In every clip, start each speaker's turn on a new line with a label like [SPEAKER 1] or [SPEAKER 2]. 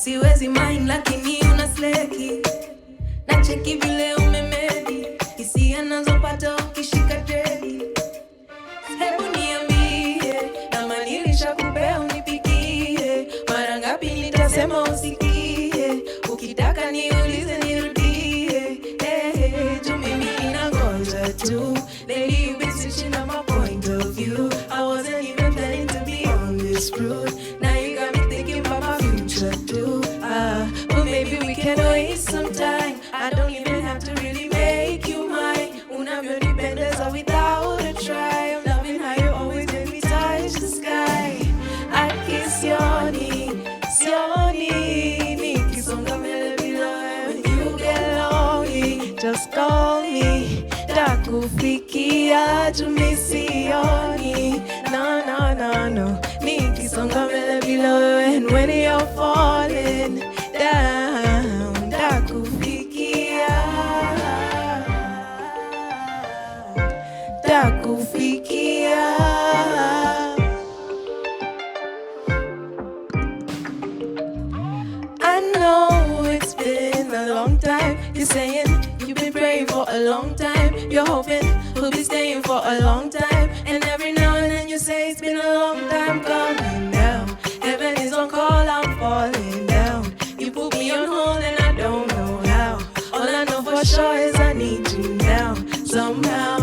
[SPEAKER 1] siwezi mind lakini unasleki na cheki vile umemedi hisia nazopata ukishika tredi hebu niambie kama nilishakupea unipikie mara ngapi nitasema usikie ukitaka niulize nirudie juu mimi ninangoja tu lady you've been switching up my point of view I wasn't even planning to be on this route now you got me thinking about my future too but maybe we can waste some time I don't even have to really make you mine unavyonipendeza without a try I'm loving how you always make me touch the sky I kiss your knee nikisonga mbele bila when you get lonely just call me takufikia tumisioni no nikisonga mbele bila wewe and when you're falling down takufikia I know it's been a long time. You're saying you've been praying for a long time. You're hoping we'll be staying for a long time. And every now and then you say it's been a long time coming down. Heaven is on call, I'm falling down. You put me on hold and I don't know how. All I know for sure is I need you now. Somehow,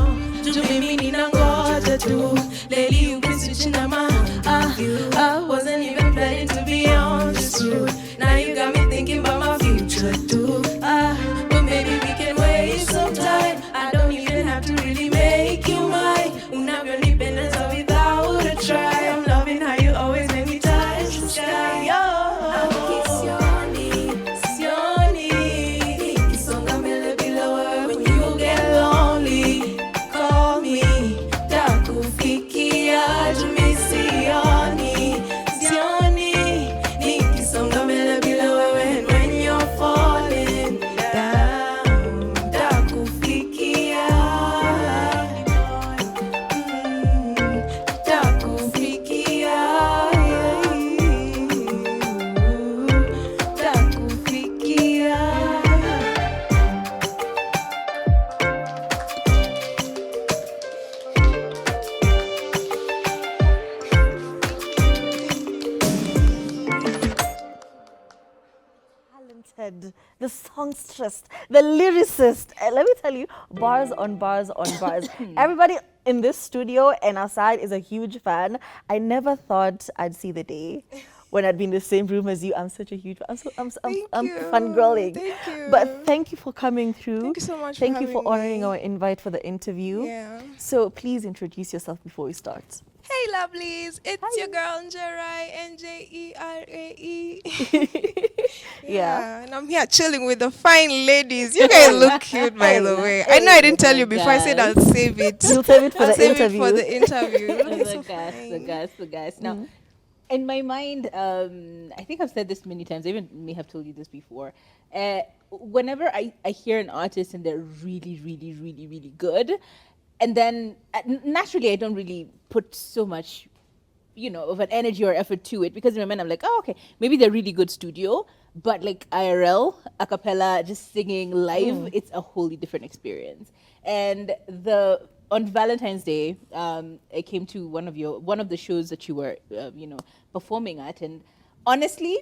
[SPEAKER 1] to me ninangoja tu. Lately you've been switching up my I wasn't even planning to be on this route. Now you got me thinking about my future too. But maybe we can waste some time. I don't even have to really make you mine. Unavyonipendeza without a try. I'm loving how you always make me touch the sky. I'll kiss your knee. Nikisonga mbele bila wewe when you get lonely. Call me, takufikia tumisioni. Nikisonga mbele bila wewe and when you're falling down, takufikia, takufikia, takufikia.
[SPEAKER 2] Talented, the songstress, the lyricist. Let me tell you, bars on bars on bars. Everybody in this studio and outside is a huge fan. I never thought I'd see the day when I'd be in the same room as you. I'm such a huge fan. I'm fangirling.
[SPEAKER 3] Thank you.
[SPEAKER 2] But thank you for coming through.
[SPEAKER 3] Thank you so much
[SPEAKER 2] Thank
[SPEAKER 3] for
[SPEAKER 2] you for
[SPEAKER 3] having
[SPEAKER 2] honoring
[SPEAKER 3] me.
[SPEAKER 2] our invite for the interview.
[SPEAKER 3] Yeah.
[SPEAKER 2] So please introduce yourself before we start.
[SPEAKER 3] Hey lovelies, it's your girl Njerae, Njerae.
[SPEAKER 2] Yeah.
[SPEAKER 3] And I'm here chilling with the fine ladies. You guys look cute, by the way. I know I didn't tell you before. I said I'll save it.
[SPEAKER 2] You'll save it for
[SPEAKER 3] I'll
[SPEAKER 2] the
[SPEAKER 3] save
[SPEAKER 2] interview.
[SPEAKER 3] it for the interview. You're looking so
[SPEAKER 4] the
[SPEAKER 3] fine.
[SPEAKER 4] guys. Now, in my mind, I think I've said this many times. I even may have told you this before. Whenever I hear an artist and they're really, really, really, really good, and then naturally I don't really put so much, of an energy or effort to it, because in my mind I'm like, oh, okay, maybe they're really good studio, but like IRL, a cappella, just singing live, it's a wholly different experience. And on Valentine's Day, I came to one of the shows that you were, performing at, and honestly,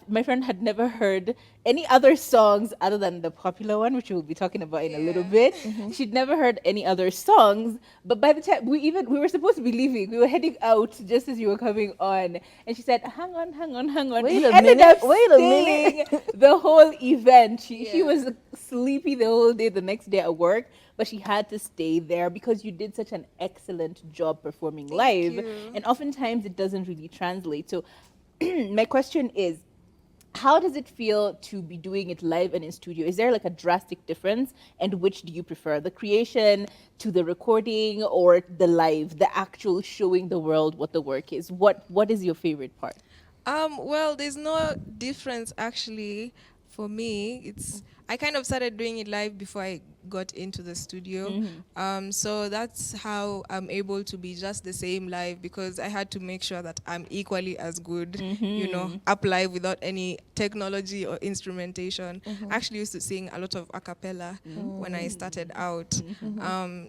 [SPEAKER 4] my friend had never heard any other songs other than the popular one, which we'll be talking about in a little bit. She'd never heard any other songs. But by the time we were supposed to be leaving, we were heading out just as you were coming on, and she said, "Hang on."
[SPEAKER 2] Wait
[SPEAKER 4] We
[SPEAKER 2] a
[SPEAKER 4] ended
[SPEAKER 2] minute,
[SPEAKER 4] up
[SPEAKER 2] wait a
[SPEAKER 4] staying the whole event. She was sleepy the whole day, the next day at work, but she had to stay there because you did such an excellent job performing live.
[SPEAKER 3] you.
[SPEAKER 4] And oftentimes it doesn't really translate. So my question is, how does it feel to be doing it live and in studio? Is there like a drastic difference? And which do you prefer, the creation to the recording, or the live, the actual showing the world what the work is? What is your favorite part?
[SPEAKER 3] Well, there's no difference actually for me. I kind of started doing it live before I got into the studio.
[SPEAKER 4] Mm-hmm.
[SPEAKER 3] So that's how I'm able to be just the same live, because I had to make sure that I'm equally as good, up live without any technology or instrumentation. I actually used to sing a lot of a cappella when I started out.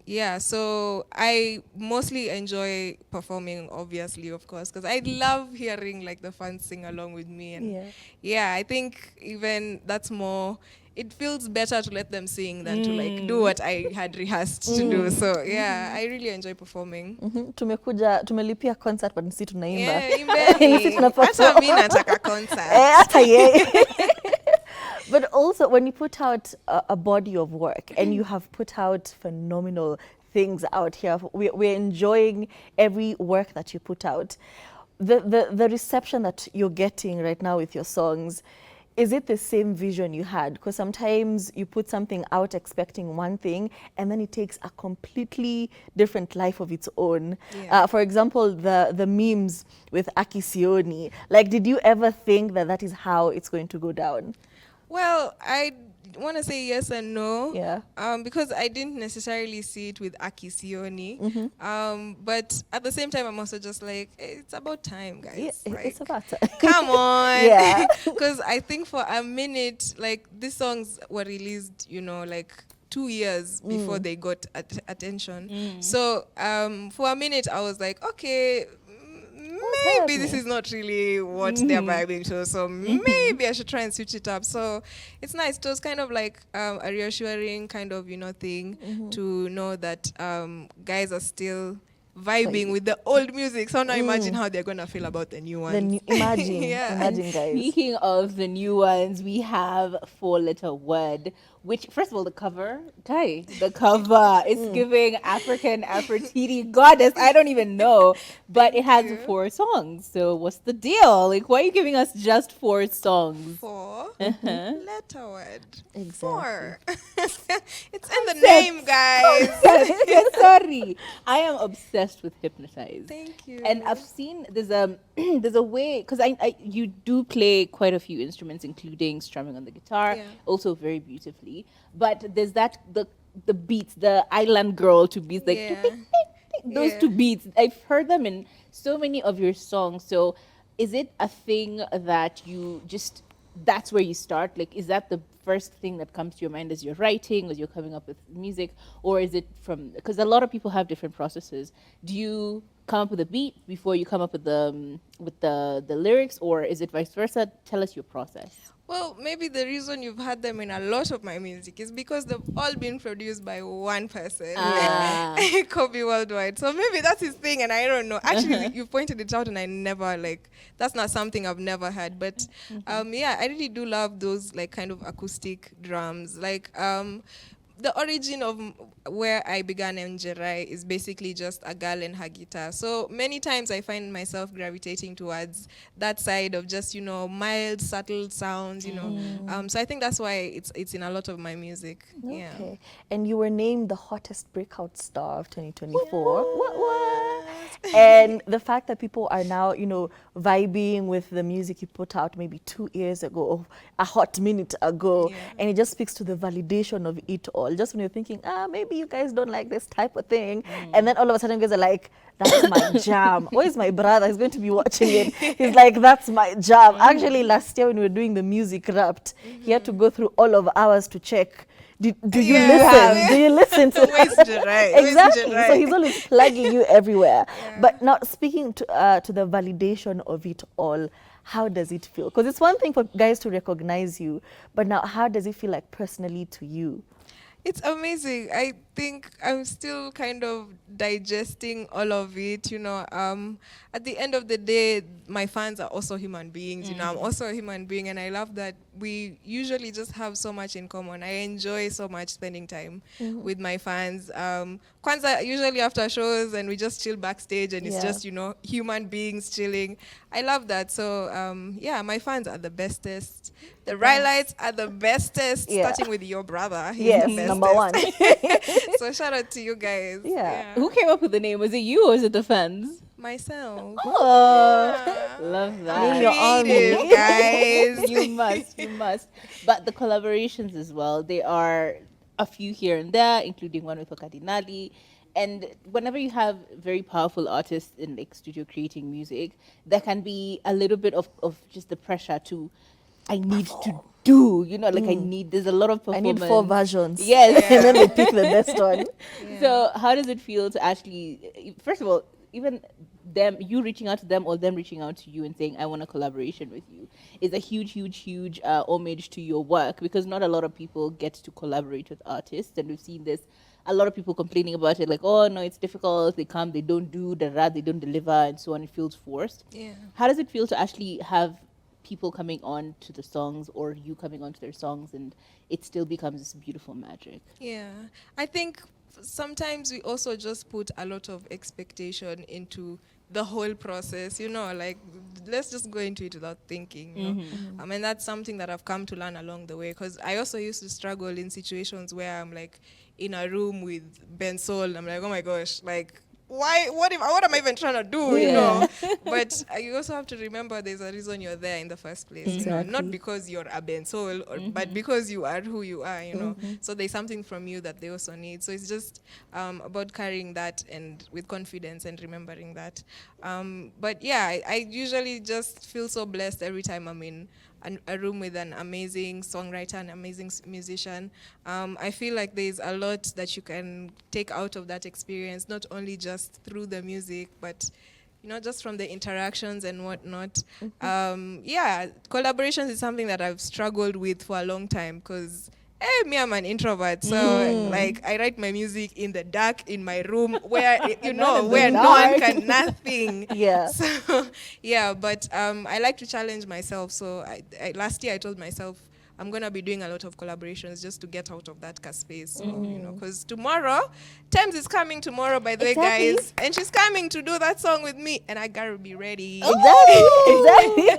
[SPEAKER 3] Yeah, so I mostly enjoy performing, obviously, of course, because I love hearing like the fans sing along with me. And yeah, I think even that's more, it feels better to let them sing than to like do what I had rehearsed to do. So yeah, I really enjoy performing.
[SPEAKER 2] Tumelipia concert but nisi tunaimba.
[SPEAKER 3] Yeah,
[SPEAKER 2] Nisi
[SPEAKER 3] imbeni.
[SPEAKER 2] tunaperform.
[SPEAKER 3] Hata mi nataka concert.
[SPEAKER 2] Hata yeye. But also, when you put out a body of work and you have put out phenomenal things out here, we're enjoying every work that you put out. The reception that you're getting right now with your songs, is it the same vision you had? Because sometimes you put something out expecting one thing and then it takes a completely different life of its own.
[SPEAKER 3] Yeah.
[SPEAKER 2] For example, the memes with Aki Sioni. Like, did you ever think that that is how it's going to go down?
[SPEAKER 3] Well, I want to say yes and no.
[SPEAKER 2] Yeah.
[SPEAKER 3] Because I didn't necessarily see it with Aki Sioni. But at the same time, I'm also just like, it's about time, guys.
[SPEAKER 2] Yeah,
[SPEAKER 3] Like,
[SPEAKER 2] it's about
[SPEAKER 3] come on.
[SPEAKER 2] Yeah.
[SPEAKER 3] Because I think for a minute, like, these songs were released, like 2 years before they got attention. So for a minute, I was like, okay, maybe this is not really what they're vibing to, so maybe I should try and switch it up. So it's nice. It was kind of like a reassuring kind of thing to know that guys are still vibing with the old music. So now imagine how they're gonna feel about the new ones.
[SPEAKER 2] Imagine,
[SPEAKER 3] Yeah.
[SPEAKER 2] imagine, guys.
[SPEAKER 4] Speaking of the new ones, we have Four Letter Word, which, first of all, the cover is giving African Aphrodite goddess. I don't even know, but it has 4 songs. So what's the deal? Like, why are you giving us just 4 songs?
[SPEAKER 3] 4 letter word.
[SPEAKER 2] Exactly.
[SPEAKER 3] 4. It's in the name, guys.
[SPEAKER 4] Sorry, I am obsessed with Hypnotize.
[SPEAKER 3] Thank you.
[SPEAKER 4] And I've seen there's a way, because I you do play quite a few instruments, including strumming on the guitar, also very beautifully. But there's the beats, the island girl to beats, like those 2 beats. I've heard them in so many of your songs. So is it a thing that you just, that's where you start? Like, is that the first thing that comes to your mind as you're writing, as you're coming up with music, or is it from, because a lot of people have different processes. Do you come up with a beat before you come up with the lyrics, or is it vice versa? Tell us your process.
[SPEAKER 3] Well, maybe the reason you've had them in a lot of my music is because they've all been produced by one person, Kobe Worldwide. So maybe that's his thing, and I don't know. Actually, you pointed it out, and I never, that's not something I've never had. But yeah, I really do love those kind of acoustic drums. The origin of where I began Njerae is basically just a girl and her guitar. So many times I find myself gravitating towards that side of just, mild, subtle sounds, So I think that's why it's in a lot of my music.
[SPEAKER 2] Okay.
[SPEAKER 3] Yeah.
[SPEAKER 2] And you were named the hottest breakout star of 2024. What? And the fact that people are now, vibing with the music you put out maybe 2 years ago, or a hot minute ago, and it just speaks to the validation of it all. Just when you're thinking, maybe you guys don't like this type of thing, and then all of a sudden you guys are like, that's my jam. Where's my brother? He's going to be watching it. He's like, that's my jam. Actually, last year when we were doing the music wrapped, he had to go through all of ours to check. Do you listen? Do you listen to
[SPEAKER 3] Where's Njerae?
[SPEAKER 2] Exactly. So he's always plugging you everywhere. But now, speaking to the validation of it all, how does it feel? Because it's one thing for guys to recognize you, but now how does it feel like personally to you?
[SPEAKER 3] It's amazing. I think I'm still kind of digesting all of it, At the end of the day, my fans are also human beings, I'm also a human being, and I love that we usually just have so much in common. I enjoy so much spending time with my fans. Kwanzaa, usually after shows, and we just chill backstage, and it's just, human beings chilling. I love that. So, my fans are the bestest. The Rylites are the bestest, starting with your brother. He's the bestest.
[SPEAKER 2] Number 1.
[SPEAKER 3] So shout out to you guys.
[SPEAKER 2] Yeah.
[SPEAKER 4] Who came up with the name? Was it you or was it the fans?
[SPEAKER 3] Myself.
[SPEAKER 4] Oh, love that.
[SPEAKER 2] Name your
[SPEAKER 3] Creative,
[SPEAKER 2] army.
[SPEAKER 3] guys.
[SPEAKER 4] You must. But the collaborations as well, they are a few here and there, including one with Okadinali. And whenever you have very powerful artists in like studio creating music, there can be a little bit of just the pressure to, I need to do, like I need, there's a lot of
[SPEAKER 2] I need
[SPEAKER 4] performance.
[SPEAKER 2] 4 versions.
[SPEAKER 4] Yes.
[SPEAKER 2] And then they pick the best one.
[SPEAKER 4] So how does it feel to actually, first of all, even them, you reaching out to them or them reaching out to you and saying, I want a collaboration with you, is a huge, huge, huge homage to your work, because not a lot of people get to collaborate with artists. And we've seen this, a lot of people complaining about it, like, oh no, it's difficult, they come, they don't do, they don't deliver, and so on. It feels forced.
[SPEAKER 3] Yeah.
[SPEAKER 4] How does it feel to actually have people coming on to the songs, or you coming on to their songs, and it still becomes this beautiful magic?
[SPEAKER 3] Yeah, I think sometimes we also just put a lot of expectation into the whole process, like let's just go into it without thinking, and that's something that I've come to learn along the way, because I also used to struggle in situations where I'm like in a room with Ben Sol, I'm like, oh my gosh, like what am I even trying to do, But you also have to remember there's a reason you're there in the first place,
[SPEAKER 2] Exactly.
[SPEAKER 3] not because you're a Ben Sol, but because you are who you are, So there's something from you that they also need. So it's just about carrying that and with confidence and remembering that. But yeah, I usually just feel so blessed every time I'm in a room with an amazing songwriter, an amazing musician. I feel like there's a lot that you can take out of that experience, not only just through the music, but just from the interactions and whatnot. Yeah, collaborations is something that I've struggled with for a long time, because me, I'm an introvert, so like I write my music in the dark in my room where where no one can nothing.
[SPEAKER 2] Yeah.
[SPEAKER 3] So yeah, but I like to challenge myself. So last year I told myself I'm gonna be doing a lot of collaborations just to get out of that space. So because tomorrow, Thames is coming tomorrow, by the way, guys, and she's coming to do that song with me, and I gotta be ready.
[SPEAKER 2] Exactly.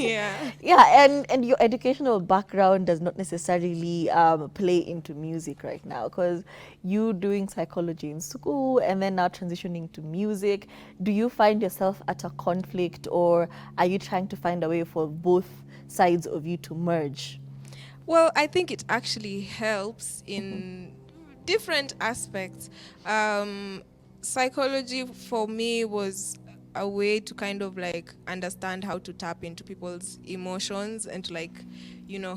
[SPEAKER 3] Yeah.
[SPEAKER 2] Yeah, and your educational background does not necessarily play into music right now, because you doing psychology in school and then now transitioning to music. Do you find yourself at a conflict, or are you trying to find a way for both sides of you to merge?
[SPEAKER 3] Well, I think it actually helps in different aspects. Psychology for me was a way to kind of like understand how to tap into people's emotions and to like,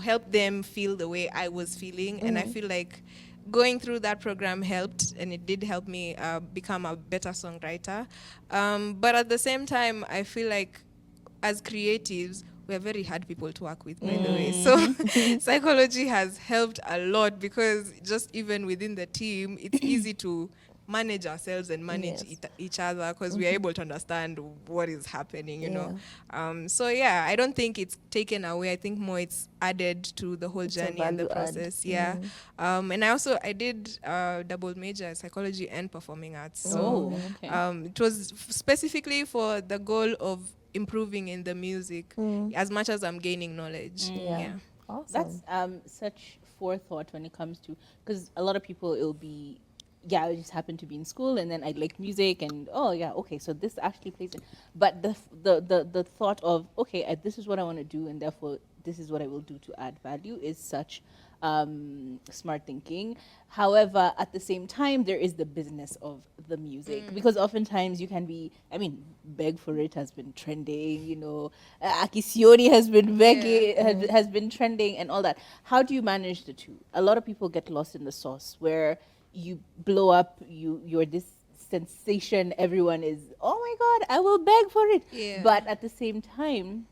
[SPEAKER 3] help them feel the way I was feeling. And I feel like going through that program helped, and it did help me become a better songwriter. But at the same time, I feel like as creatives, we're very hard people to work with, by the way. So psychology has helped a lot, because just even within the team, it's easy to manage ourselves and manage each other, because we are able to understand what is happening, So yeah, I don't think it's taken away. I think more it's added to the whole journey and the process. Yeah. And I did double major psychology and performing arts. So it was specifically for the goal of improving in the music as much as I'm gaining knowledge. Yeah.
[SPEAKER 2] Awesome.
[SPEAKER 4] That's such forethought when it comes to, because a lot of people, it'll be, I just happen to be in school and then I like music and okay, so this actually plays in. But the thought of, okay, this is what I want to do and therefore this is what I will do to add value is such smart thinking. However, at the same time, there is the business of the music, because oftentimes you can be, Beg for It has been trending, Akisioni has been begging, has been trending and all that. How do you manage the two? A lot of people get lost in the sauce where you blow up, you're this sensation, everyone is, oh my God, I will beg for it.
[SPEAKER 3] Yeah.
[SPEAKER 4] But at the same time,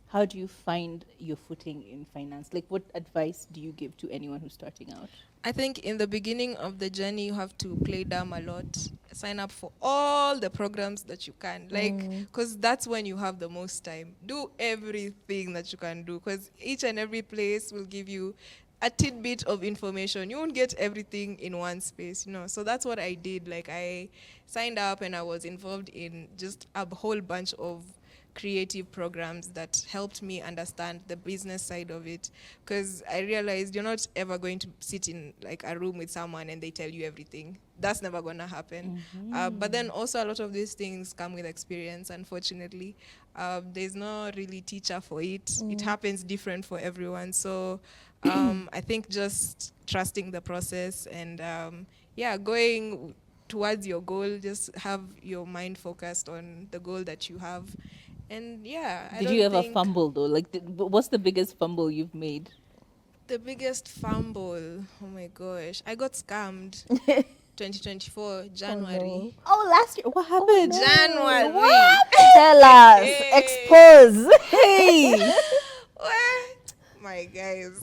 [SPEAKER 4] how do you find your footing in finance? Like, what advice do you give to anyone who's starting out?
[SPEAKER 3] I think in the beginning of the journey, you have to play dumb a lot. Sign up for all the programs that you can, because that's when you have the most time. Do everything that you can do, because each and every place will give you a tidbit of information. You won't get everything in one space, So that's what I did. Like, I signed up and I was involved in just a whole bunch of creative programs that helped me understand the business side of it, because I realized you're not ever going to sit in like a room with someone and they tell you everything. That's never going to happen. But then also a lot of these things come with experience, unfortunately. There's no really teacher for it. It happens different for everyone. So I think just trusting the process and going towards your goal, just have your mind focused on the goal that you have. And
[SPEAKER 4] Did you ever fumble though? Like, what's the biggest fumble you've made?
[SPEAKER 3] The biggest fumble, oh my gosh, I got scammed 2024 January.
[SPEAKER 2] Oh,
[SPEAKER 4] Last year, what happened?
[SPEAKER 3] January.
[SPEAKER 2] Tell us.
[SPEAKER 3] Hey.
[SPEAKER 2] Expose.
[SPEAKER 4] Hey,
[SPEAKER 3] What? My guys.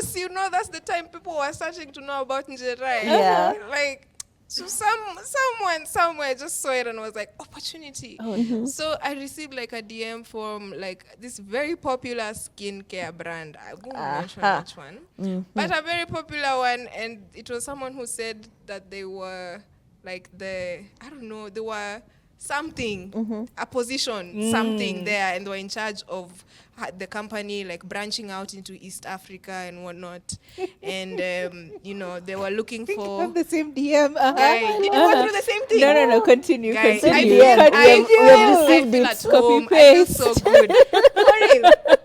[SPEAKER 3] So you know that's the time people were starting to know about Njerae.
[SPEAKER 2] Yeah.
[SPEAKER 3] Like, so someone somewhere just saw it and was like, opportunity. So I received like a DM from like this very popular skincare brand. I won't mention which one, but a very popular one. And it was someone who said that they were like they were something, a position, something there, and they were in charge of the company, like branching out into East Africa and whatnot. And they were looking for.
[SPEAKER 4] the same DM.
[SPEAKER 3] Guy, did you go through the same thing?
[SPEAKER 4] No. Continue.
[SPEAKER 3] Guy,
[SPEAKER 4] Continue.
[SPEAKER 2] I
[SPEAKER 3] I feel at home. I feel
[SPEAKER 4] Copy-paste.
[SPEAKER 3] so good.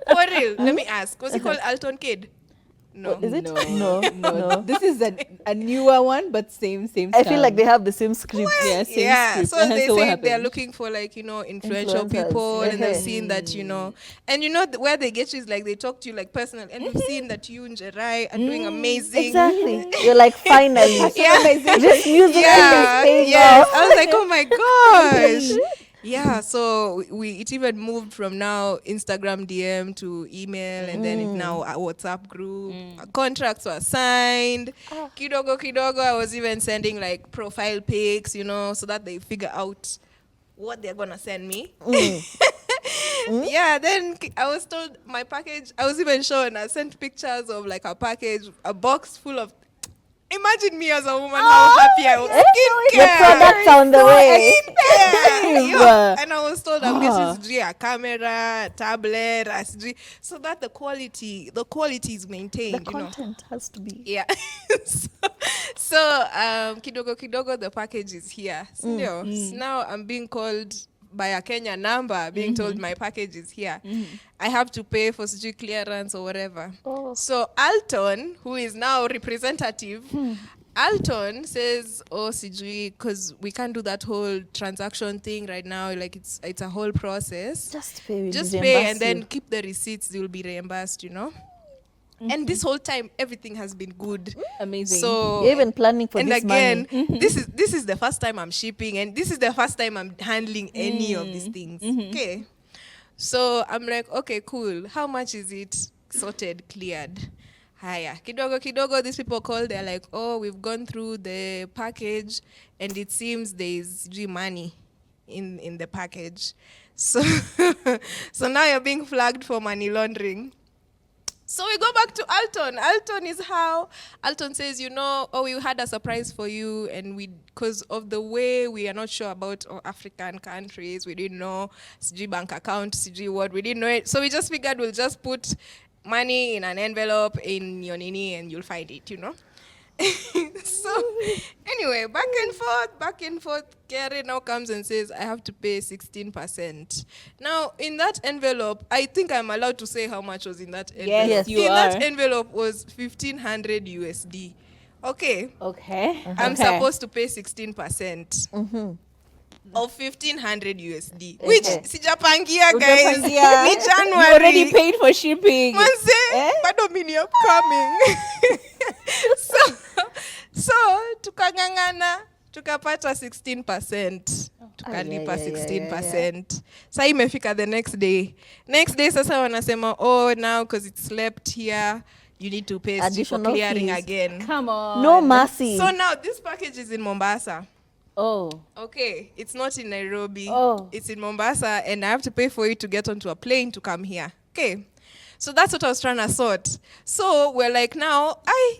[SPEAKER 3] For real. Let me ask. Was he called Alton Kid? No.
[SPEAKER 2] Is it?
[SPEAKER 4] No.
[SPEAKER 2] No.
[SPEAKER 4] This is a newer one, but same.
[SPEAKER 2] I feel like they have the same script.
[SPEAKER 4] Yeah, same
[SPEAKER 3] Yeah,
[SPEAKER 4] script.
[SPEAKER 3] so they
[SPEAKER 4] what
[SPEAKER 3] say
[SPEAKER 4] happened?
[SPEAKER 3] they're looking for like, influential
[SPEAKER 2] Influencers.
[SPEAKER 3] people, and they've
[SPEAKER 2] Okay.
[SPEAKER 3] seen that, and where they get you is like they talk to you like personal, and we've seen that you and Njerae are doing amazing.
[SPEAKER 2] Exactly. You're like, finally.
[SPEAKER 3] Yeah.
[SPEAKER 2] Just music
[SPEAKER 3] Yeah,
[SPEAKER 2] is paying
[SPEAKER 3] yes.
[SPEAKER 2] off.
[SPEAKER 3] I was like, oh my gosh. Yeah, so it even moved from now Instagram DM to email, and then it now a WhatsApp group. Contracts were signed. Kidogo, I was even sending like profile pics, so that they figure out what they're gonna send me. Yeah, then I was told my package. I was even shown. I sent pictures of like a package, a box full of. Imagine me as a woman, how happy I was.
[SPEAKER 2] Your products on the way.
[SPEAKER 3] Yeah. And I was told I'm getting a camera, tablet, so that the quality is maintained.
[SPEAKER 2] The content has to be.
[SPEAKER 3] Yeah. so kidogo, the package is here. So now I'm being called by a Kenya number, being told my package is here. I have to pay for CG clearance or whatever.
[SPEAKER 2] Oh.
[SPEAKER 3] So Alton, who is now representative, Alton says, oh, CG, because we can't do that whole transaction thing right now. Like it's a whole process.
[SPEAKER 2] Just pay.
[SPEAKER 3] Just pay and then keep the receipts. You'll be reimbursed, And this whole time, everything has been good.
[SPEAKER 4] Amazing.
[SPEAKER 3] So
[SPEAKER 2] You're even planning for
[SPEAKER 3] and
[SPEAKER 2] this
[SPEAKER 3] again,
[SPEAKER 2] money.
[SPEAKER 3] this is the first time I'm shipping, and this is the first time I'm handling any of these things. Okay, so I'm like, okay, cool. How much is it? Sorted, cleared. Haya, kidogo. These people call. They're like, oh, we've gone through the package, and it seems there's money in the package. So, so now you're being flagged for money laundering. So we go back to Alton. Alton says, we had a surprise for you, and because of the way we are not sure about African countries, we didn't know CG bank account, CG what, we didn't know it. So we just figured we'll just put money in an envelope in your nini and you'll find it, So anyway, back and forth, Gary now comes and says, I have to pay 16%. Now, in that envelope, I think I'm allowed to say how much was in that envelope.
[SPEAKER 4] Yes, you
[SPEAKER 3] in
[SPEAKER 4] are.
[SPEAKER 3] that envelope was 1,500 USD. Okay.
[SPEAKER 4] Okay.
[SPEAKER 3] I'm supposed to pay 16%. Of 1,500 USD, which sijapangia, guys. Ni
[SPEAKER 4] You
[SPEAKER 3] January.
[SPEAKER 4] already paid for shipping.
[SPEAKER 3] Manze, bado mini upcoming. so tukangangana, tukapata 16%. Tukalipa 16%. Sasa imefika the next day. Sasa wanasema, oh, now because it slept here, you need to pay for
[SPEAKER 2] Additional
[SPEAKER 3] clearing
[SPEAKER 2] fees.
[SPEAKER 3] again.
[SPEAKER 4] Come on.
[SPEAKER 2] No mercy.
[SPEAKER 3] So now this package is in Mombasa.
[SPEAKER 4] Oh.
[SPEAKER 3] Okay, it's not in Nairobi.
[SPEAKER 2] Oh.
[SPEAKER 3] It's in Mombasa, and I have to pay for it to get onto a plane to come here. Okay. So that's what I was trying to sort. So we're like, now,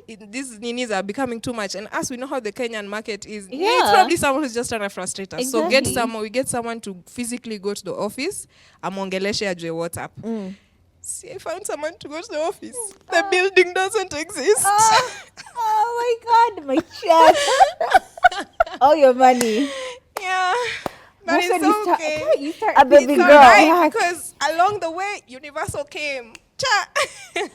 [SPEAKER 3] these ninis are becoming too much. And as we know how the Kenyan market is, it's
[SPEAKER 4] Yeah.
[SPEAKER 3] probably someone who's just trying to frustrate us. So
[SPEAKER 4] Exactly.
[SPEAKER 3] we get someone to physically go to the office. Amongeleshe ajue WhatsApp. See, I found someone to go to the office. The building doesn't exist.
[SPEAKER 4] Oh my God, my chest. All your money.
[SPEAKER 3] Yeah. But
[SPEAKER 4] That's when
[SPEAKER 3] it's okay.
[SPEAKER 4] you start
[SPEAKER 2] A baby
[SPEAKER 3] It's
[SPEAKER 2] girl.
[SPEAKER 3] alright because along the way, Universal came. Cha!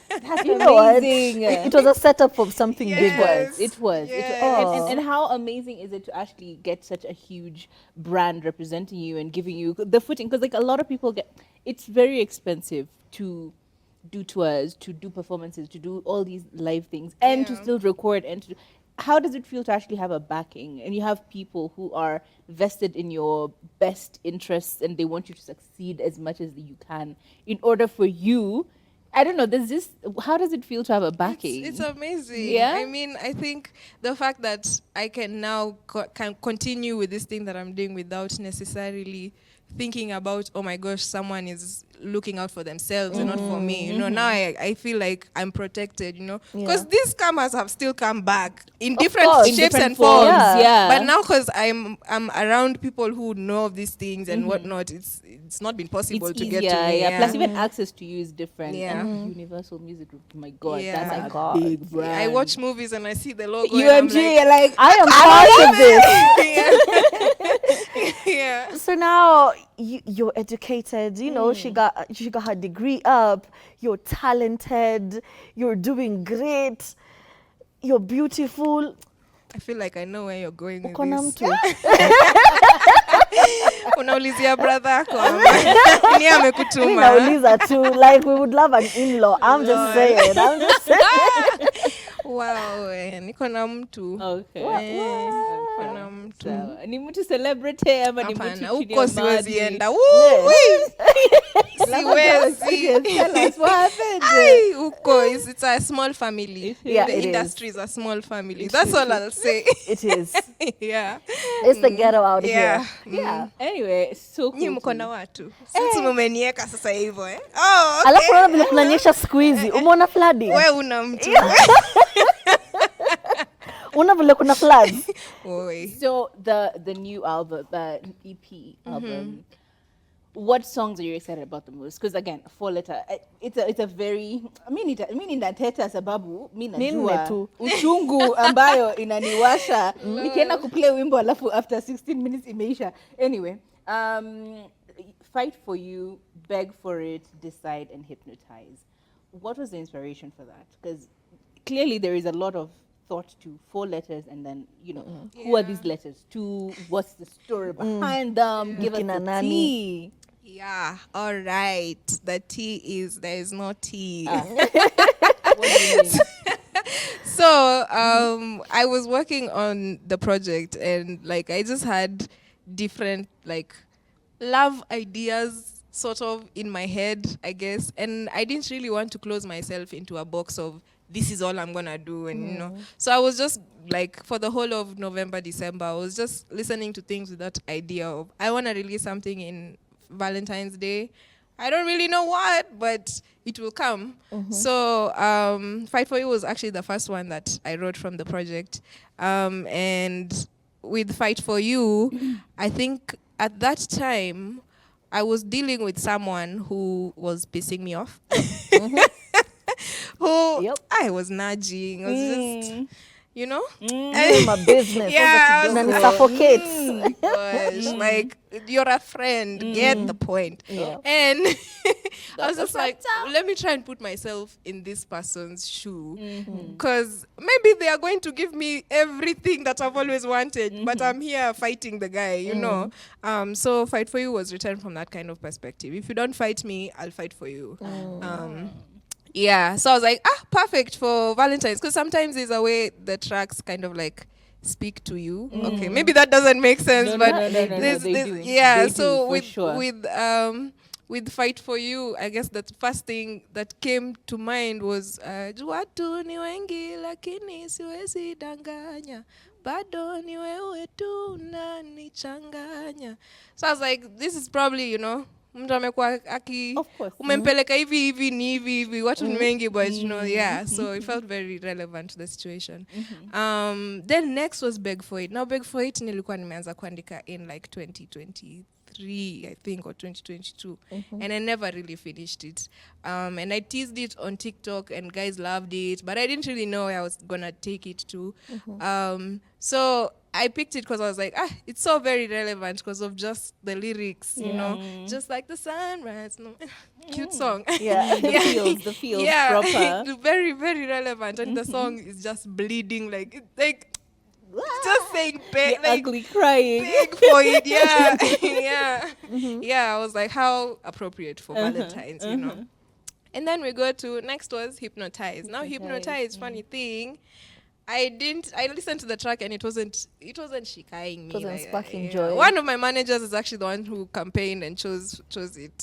[SPEAKER 4] That's
[SPEAKER 2] You know what?
[SPEAKER 4] amazing.
[SPEAKER 2] It was a setup of something
[SPEAKER 3] Yes.
[SPEAKER 2] bigger.
[SPEAKER 4] It was.
[SPEAKER 3] Yes.
[SPEAKER 4] And how amazing is it to actually get such a huge brand representing you and giving you the footing? Because like a lot of people it's very expensive to do tours, to do performances, to do all these live things, and to
[SPEAKER 3] Yeah.
[SPEAKER 4] still record and to. How does it feel to actually have a backing and you have people who are vested in your best interests and they want you to succeed as much as you can in order for you? I don't know. There's this. How does it feel to have a backing?
[SPEAKER 3] It's amazing.
[SPEAKER 4] Yeah?
[SPEAKER 3] I mean, I think the fact that I can now can continue with this thing that I'm doing without necessarily thinking about, oh my gosh, someone is looking out for themselves and not for me. You know, now I feel like I'm protected, you know, because
[SPEAKER 2] Yeah.
[SPEAKER 3] these scammers have still come back in different
[SPEAKER 2] course.
[SPEAKER 3] shapes
[SPEAKER 2] In
[SPEAKER 4] different
[SPEAKER 3] and forms.
[SPEAKER 2] Yeah.
[SPEAKER 4] Yeah.
[SPEAKER 3] But now, because I'm around people who know of these things and whatnot, it's not been possible
[SPEAKER 4] it's
[SPEAKER 3] to
[SPEAKER 4] easier,
[SPEAKER 3] get to me.
[SPEAKER 4] yeah. Plus, even access to you is different.
[SPEAKER 3] Yeah.
[SPEAKER 4] And Universal Music Group, my God,
[SPEAKER 3] Yeah.
[SPEAKER 4] that's
[SPEAKER 3] My
[SPEAKER 4] a
[SPEAKER 2] God.
[SPEAKER 4] big brand.
[SPEAKER 3] I watch movies and I see the logo. and I'm
[SPEAKER 4] UMG,
[SPEAKER 3] like,
[SPEAKER 4] you're like,
[SPEAKER 2] I am part of this.
[SPEAKER 3] yeah.
[SPEAKER 2] So now you're educated, you know, she got her degree up, you're talented, you're doing great, you're beautiful.
[SPEAKER 3] I feel like I know where you're going with
[SPEAKER 2] Uko na
[SPEAKER 3] this.
[SPEAKER 2] mtu.
[SPEAKER 3] Unaulizia brother yako ni
[SPEAKER 2] Mi
[SPEAKER 3] amekutuma.
[SPEAKER 2] nauliza too, like we would love an in-law. I'm just saying.
[SPEAKER 3] Wow, niko na mtu.
[SPEAKER 4] Okay.
[SPEAKER 3] Niko na mtu.
[SPEAKER 4] Sawa. Ni mtu celebrity ama ni mtu
[SPEAKER 3] Hapana,
[SPEAKER 4] chini
[SPEAKER 3] huko
[SPEAKER 4] ya
[SPEAKER 3] siwezi
[SPEAKER 4] maji?
[SPEAKER 3] enda. Siwezi.
[SPEAKER 4] Tell us what happened.
[SPEAKER 3] Ai, huko it's a small family.
[SPEAKER 2] Yeah,
[SPEAKER 3] The
[SPEAKER 2] it
[SPEAKER 3] industry is a small family. That's all I'll say.
[SPEAKER 2] It is.
[SPEAKER 3] Yeah.
[SPEAKER 2] It's the ghetto out
[SPEAKER 3] Yeah.
[SPEAKER 2] here.
[SPEAKER 4] Yeah. Anyway, so
[SPEAKER 3] Nyi
[SPEAKER 4] cool.
[SPEAKER 3] mko
[SPEAKER 4] to
[SPEAKER 3] na
[SPEAKER 4] me.
[SPEAKER 3] watu. Sisi mumenieka sasa hivyo Oh,
[SPEAKER 2] Alafu
[SPEAKER 3] okay.
[SPEAKER 2] unaona vile kunanyesha siku hizi. Umeona flooding?
[SPEAKER 3] We una mtu.
[SPEAKER 2] Una vile kuna floods?
[SPEAKER 3] Oi.
[SPEAKER 4] So the new album, EP album. What songs are you excited about the most? Because again, 4-letter, it's a very mimi ninateta sababu mimi
[SPEAKER 2] Nne
[SPEAKER 4] najua
[SPEAKER 2] tu.
[SPEAKER 4] uchungu ambayo inaniwasha nikienda kuplay wimbo alafu after 16 minutes imeisha. Anyway, Fight for You, Beg for It, Decide and Hypnotize. What was the inspiration for that? Because clearly there is a lot of thought to 4 letters and then, you know, who are these letters to? What's the story behind them? Give us
[SPEAKER 2] Kina
[SPEAKER 4] the
[SPEAKER 2] nani?
[SPEAKER 4] tea.
[SPEAKER 3] Yeah, all right. The T is there is no T.
[SPEAKER 4] What do you mean?
[SPEAKER 3] So I was working on the project and like I just had different like love ideas sort of in my head, I guess. And I didn't really want to close myself into a box of this is all I'm gonna do and you know. So I was just like for the whole of November, December, I was just listening to things with that idea of I wanna release something in Valentine's Day. I don't really know what, but it will come. So Fight for You was actually the first one that I wrote from the project. And with Fight for You, I think at that time, I was dealing with someone who was pissing me off. Who
[SPEAKER 2] Yep.
[SPEAKER 3] I was nudging. I was just, you know?
[SPEAKER 2] You're my business.
[SPEAKER 3] Yeah, I was
[SPEAKER 2] And it
[SPEAKER 3] like,
[SPEAKER 2] suffocates.
[SPEAKER 3] gosh, like you're a friend, get the point.
[SPEAKER 2] Yeah.
[SPEAKER 3] And I was just like, let me try and put myself in this person's shoe, because maybe they are going to give me everything that I've always wanted, but I'm here fighting the guy, you know. So Fight for You was written from that kind of perspective. If you don't fight me, I'll fight for you. Yeah, so I was like, perfect for Valentine's, because sometimes there's a way the tracks kind of like speak to you. Okay, maybe that doesn't make sense,
[SPEAKER 4] No,
[SPEAKER 3] but
[SPEAKER 4] no, they do.
[SPEAKER 3] yeah.
[SPEAKER 4] They
[SPEAKER 3] So
[SPEAKER 4] do, for sure.
[SPEAKER 3] with Fight for You, I guess the first thing that came to mind was watu ni wengi lakini siwezi danganya, bado ni wewe tu unanichanganya. So I was like, this is probably, you know, mtu amekuwa aki
[SPEAKER 4] Of course.
[SPEAKER 3] umempeleka hivi ni hivi watu ni wengi, but you know, yeah, so it felt very relevant to the situation. Then next was Beg for It. Now Beg for It nilikuwa nimeanza kuandika in like 2023 I think, or 2022, and I never really finished it, and I teased it on TikTok and guys loved it, but I didn't really know where I was gonna take it to. So I picked it because I was like, it's so very relevant because of just the lyrics, you know, just like the sunrise. No, cute song.
[SPEAKER 2] Yeah.
[SPEAKER 4] The feels proper.
[SPEAKER 3] Very, very relevant, and the song is just bleeding, like just saying beg, like
[SPEAKER 4] Ugly crying.
[SPEAKER 3] beg for it, yeah. Yeah, I was like, how appropriate for Valentine's, you know. And then we go to, next was Hypnotize. Now Hypnotize, funny thing, I listened to the track and it wasn't shikaing me.
[SPEAKER 2] It wasn't
[SPEAKER 3] like,
[SPEAKER 2] sparking joy.
[SPEAKER 3] One of my managers is actually the one who campaigned and chose it.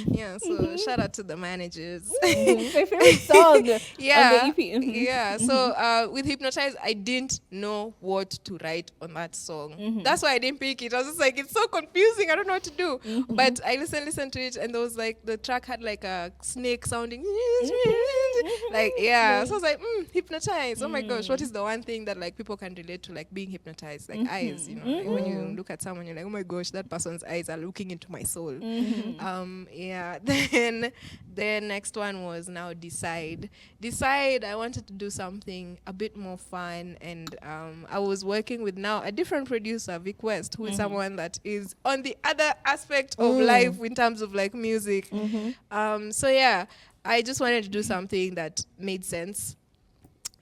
[SPEAKER 3] Yeah, so shout out to the managers.
[SPEAKER 4] My favorite song
[SPEAKER 3] Yeah,
[SPEAKER 4] on the EP.
[SPEAKER 3] yeah. So with Hypnotize, I didn't know what to write on that song. That's why I didn't pick it. I was just like, it's so confusing. I don't know what to do. But I listened to it, and there was like, the track had like a snake sounding, like, yeah. So I was like, Hypnotize. Oh my gosh, what is the one thing that like people can relate to, like being hypnotized, like eyes, you know, like when you look at someone, you're like, oh my gosh, that person's eyes are looking into my soul. Yeah. Then next one was now Decide. I wanted to do something a bit more fun, and I was working with now a different producer, Vic West, who is someone that is on the other aspect of life in terms of like music. So yeah, I just wanted to do something that made sense.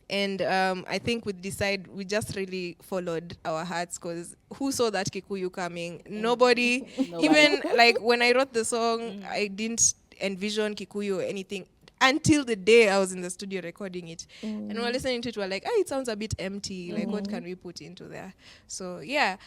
[SPEAKER 3] And I think with Decide, we just really followed our hearts, because who saw that Kikuyu coming? Nobody. Even like when I wrote the song, I didn't envision Kikuyu or anything until the day I was in the studio recording it. And we were listening to it, we were like, it sounds a bit empty. Like, what can we put into there? So yeah.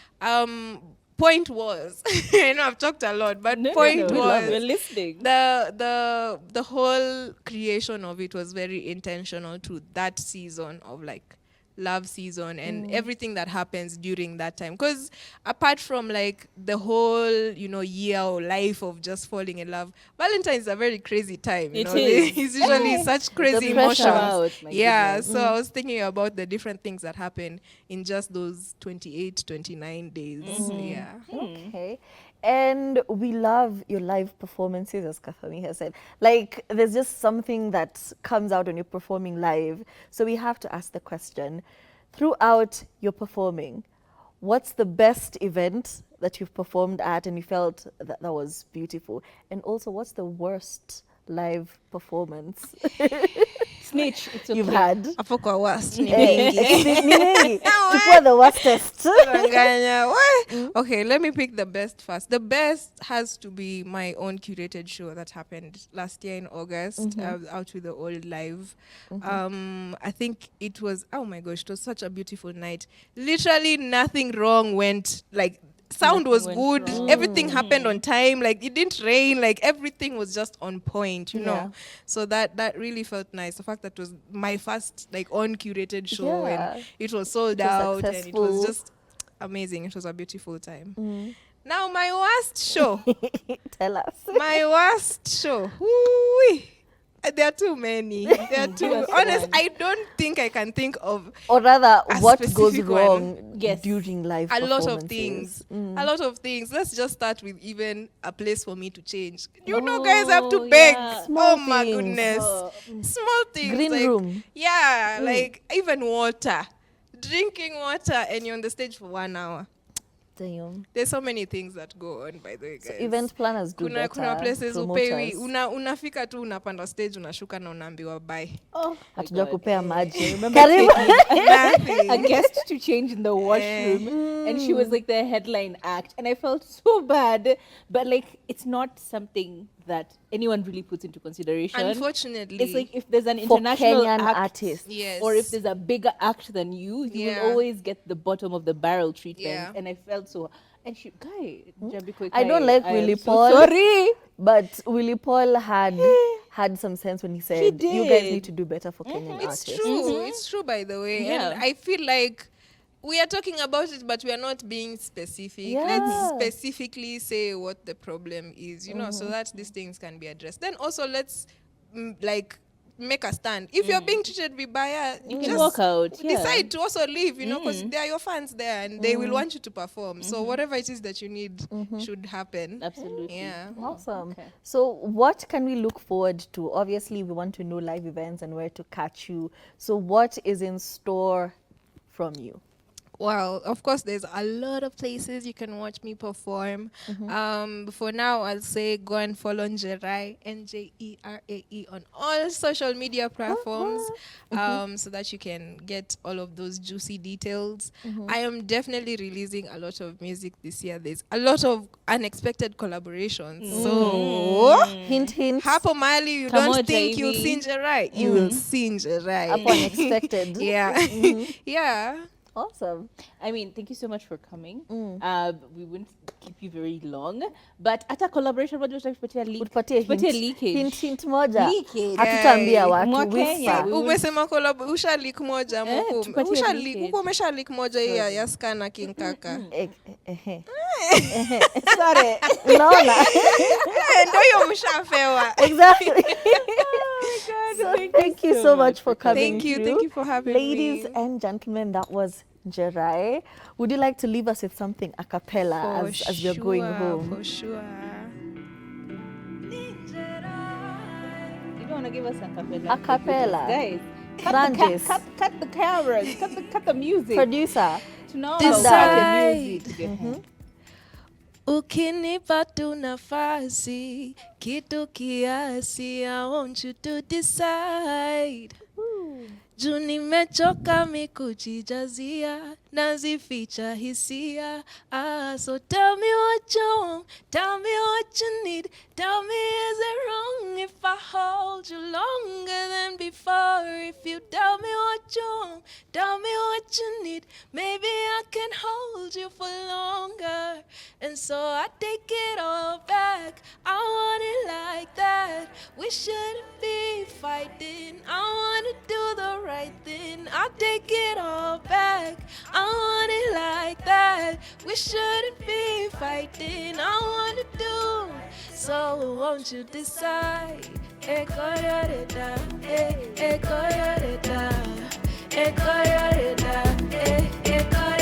[SPEAKER 3] Point was, I know I've talked a lot, but point was,
[SPEAKER 4] we're listening.
[SPEAKER 3] The whole creation of it was very intentional to that season of like love season and everything that happens during that time. Because apart from like the whole, you know, year or life of just falling in love, Valentine's is a very crazy time. You
[SPEAKER 4] It
[SPEAKER 3] know?
[SPEAKER 4] is.
[SPEAKER 3] It's usually such crazy
[SPEAKER 2] The pressure.
[SPEAKER 3] emotions.
[SPEAKER 4] My
[SPEAKER 3] Yeah,
[SPEAKER 4] goodness.
[SPEAKER 3] so I was thinking about the different things that happen in just those 28, 29 days. Yeah.
[SPEAKER 2] Okay. And we love your live performances, as Kathami has said. Like, there's just something that comes out when you're performing live. So we have to ask the question, throughout your performing, what's the best event that you've performed at and you felt that was beautiful? And also, what's the worst live performance
[SPEAKER 4] Snitch. It's okay.
[SPEAKER 2] you've had?
[SPEAKER 3] Hapo kwa worst ni
[SPEAKER 2] Eh,
[SPEAKER 3] mingi.
[SPEAKER 2] ni mengi. Chukua the worstest.
[SPEAKER 3] Danganya. What? Okay, let me pick the best first. The best has to be my own curated show that happened last year in August, out with the old live. I think it was, oh my gosh, it was such a beautiful night. Literally nothing wrong went, like, sound was
[SPEAKER 4] Nothing went
[SPEAKER 3] good.
[SPEAKER 4] wrong.
[SPEAKER 3] Everything happened on time. Like, it didn't rain. Like, everything was just on point, you know. So that really felt nice. The fact that it was my first like own curated show
[SPEAKER 2] Yeah.
[SPEAKER 3] and it was sold
[SPEAKER 2] was
[SPEAKER 3] out and it
[SPEAKER 2] successful.
[SPEAKER 3] was just amazing. It was a beautiful time. Now my worst show.
[SPEAKER 2] Tell us.
[SPEAKER 3] My worst show. Woo-wee. There are too many. There are too.
[SPEAKER 4] Just
[SPEAKER 3] Honest,
[SPEAKER 4] one.
[SPEAKER 3] I don't think I can think of
[SPEAKER 2] Or rather,
[SPEAKER 3] A
[SPEAKER 2] what goes
[SPEAKER 3] specific one.
[SPEAKER 2] wrong
[SPEAKER 4] Yes.
[SPEAKER 2] during live
[SPEAKER 3] a lot of
[SPEAKER 2] performances?
[SPEAKER 3] things. A lot of things. Let's just start with even a place for me to change. You know, guys have to
[SPEAKER 4] Oh,
[SPEAKER 3] beg.
[SPEAKER 4] yeah.
[SPEAKER 2] Small
[SPEAKER 3] Oh my
[SPEAKER 2] things.
[SPEAKER 3] goodness. Small things.
[SPEAKER 2] Green
[SPEAKER 3] like,
[SPEAKER 2] room.
[SPEAKER 3] Yeah, like even water. Drinking water and you're on the stage for 1 hour.
[SPEAKER 2] Damn.
[SPEAKER 3] There's so many things that go on, by the way, guys.
[SPEAKER 2] So event planners do
[SPEAKER 3] kuna
[SPEAKER 2] better.
[SPEAKER 3] places upewi
[SPEAKER 2] promoters.
[SPEAKER 3] unafika tu unapanda stage unashuka na unaambiwa bye.
[SPEAKER 4] Oh, my
[SPEAKER 2] Hatuja
[SPEAKER 4] God.
[SPEAKER 2] kupea maji.
[SPEAKER 4] remember
[SPEAKER 2] Karibu.
[SPEAKER 3] Nothing.
[SPEAKER 4] a guest to change in the washroom and she was like the headline act and I felt so bad, but like it's not something that anyone really puts into consideration.
[SPEAKER 3] Unfortunately,
[SPEAKER 4] It's like if there's an
[SPEAKER 2] For
[SPEAKER 4] international
[SPEAKER 2] Kenyan
[SPEAKER 4] act
[SPEAKER 2] artists.
[SPEAKER 3] yes.
[SPEAKER 4] or if there's a bigger act than you
[SPEAKER 3] Yeah.
[SPEAKER 4] will always get the bottom of the barrel treatment.
[SPEAKER 3] Yeah.
[SPEAKER 4] And I felt so. And she, guy, Jabiko
[SPEAKER 2] I don't
[SPEAKER 4] Kai,
[SPEAKER 2] like
[SPEAKER 4] I am
[SPEAKER 2] Willie
[SPEAKER 4] so
[SPEAKER 2] Paul.
[SPEAKER 4] Sorry.
[SPEAKER 2] But Willie Paul had some sense when he said, you guys
[SPEAKER 4] did.
[SPEAKER 2] need to do better for Kenyan
[SPEAKER 3] It's
[SPEAKER 2] artists.
[SPEAKER 3] true. It's true, by the way.
[SPEAKER 4] Yeah.
[SPEAKER 3] And I feel like we are talking about it, but we are not being specific.
[SPEAKER 2] Yeah.
[SPEAKER 3] Let's specifically say what the problem is, so that these things can be addressed. Then also let's like make a stand. If you're being treated vibaya,
[SPEAKER 4] You can
[SPEAKER 3] just
[SPEAKER 4] walk out. Yeah.
[SPEAKER 3] decide to also leave, because they are your fans there and they will want you to perform. So whatever it is that you need should happen.
[SPEAKER 4] Absolutely.
[SPEAKER 3] Yeah.
[SPEAKER 2] Awesome.
[SPEAKER 4] Okay.
[SPEAKER 2] So what can we look forward to? Obviously, we want to know live events and where to catch you. So what is in store from you?
[SPEAKER 3] Well, of course, there's a lot of places you can watch me perform. For now, I'll say go and follow Njerae, Njerae, on all social media platforms, so that you can get all of those juicy details. I am definitely releasing a lot of music this year. There's a lot of unexpected collaborations. So,
[SPEAKER 2] Hint, hint.
[SPEAKER 3] hapo mali, you
[SPEAKER 4] Come
[SPEAKER 3] don't
[SPEAKER 4] on,
[SPEAKER 3] think you'll
[SPEAKER 4] Jamie.
[SPEAKER 3] see Njerae, you will see Njerae.
[SPEAKER 2] Up unexpected.
[SPEAKER 3] Yeah. Yeah.
[SPEAKER 2] Awesome.
[SPEAKER 4] I mean, thank you so much for coming. We wouldn't keep you very long, but at a collaboration, what do you tupatia leak?
[SPEAKER 2] Utupatie
[SPEAKER 4] leakage.
[SPEAKER 2] hint moja.
[SPEAKER 4] Leakage.
[SPEAKER 2] Hatutaambia watu.
[SPEAKER 4] Mwake,
[SPEAKER 2] Whisper.
[SPEAKER 4] yeah, we
[SPEAKER 3] Umesema usha leak moja mko.
[SPEAKER 4] tupatie
[SPEAKER 3] Usha
[SPEAKER 4] leakage.
[SPEAKER 3] leak, uko umesha leak moja hii ya Skana King Kaka.
[SPEAKER 2] Sorry. Unaona?
[SPEAKER 3] Ndio hiyo mshafewa.
[SPEAKER 2] Exactly.
[SPEAKER 4] God,
[SPEAKER 2] So thank you so much for coming
[SPEAKER 3] Thank you.
[SPEAKER 2] through.
[SPEAKER 3] Thank you for having
[SPEAKER 2] Ladies
[SPEAKER 3] me.
[SPEAKER 2] and gentlemen, that was Njerae. Would you like to leave us with something a cappella as we are going home?
[SPEAKER 3] For sure.
[SPEAKER 4] You don't want to give us a cappella?
[SPEAKER 2] A cappella.
[SPEAKER 4] Guys.
[SPEAKER 2] Francis,
[SPEAKER 4] Cut the cameras. Cut the music.
[SPEAKER 2] producer.
[SPEAKER 4] To know
[SPEAKER 3] Decide.
[SPEAKER 4] the music.
[SPEAKER 3] Ukinipa tu nafasi, kitu kiasi, I want you to decide. Juu nimechoka mikujijazia, nazificha hisia. So tell me what you want, tell me what you need. Tell me, is it wrong if I hold you longer than before? If you tell me what you want, tell me what you need. Maybe I can hold you for longer. And so I take it all back. I want it like that. We shouldn't be fighting. I want to do the right thing. I take it all back. I want it like that. We shouldn't be fighting. I want to do. So won't you decide? Ekoyoreda, ekoyoreda, ekoyoreda, ekoyoreda.